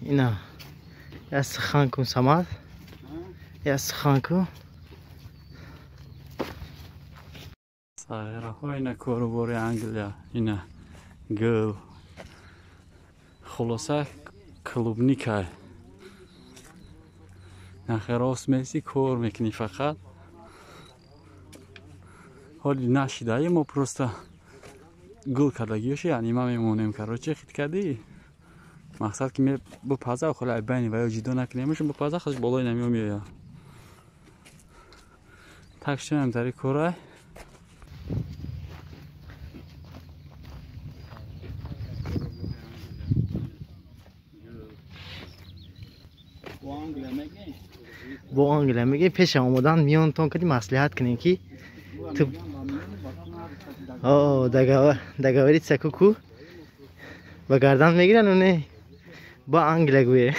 اینا یا سخن کن سماد یا سخن کن سایره های اینا کاروباری انگلیا اینا گل خلاصه کلوبنیکای نخراس میسی کار میکنی فقط حالی نشیده ما پروستا گل کردگیش یعنی ما میمونیم که رو چه خید کردی مقصد که می با پازه و خلای بینی و یا جدا نکنیمشون با پازه خودش بالای نمیام یا تکشون هم داری کاره با آنگله میگه پیش آمدن میان تون کدی مصلحت کنین کی تو دگاوری سکو کو و گردن میگیرن و نه با آنگله گویه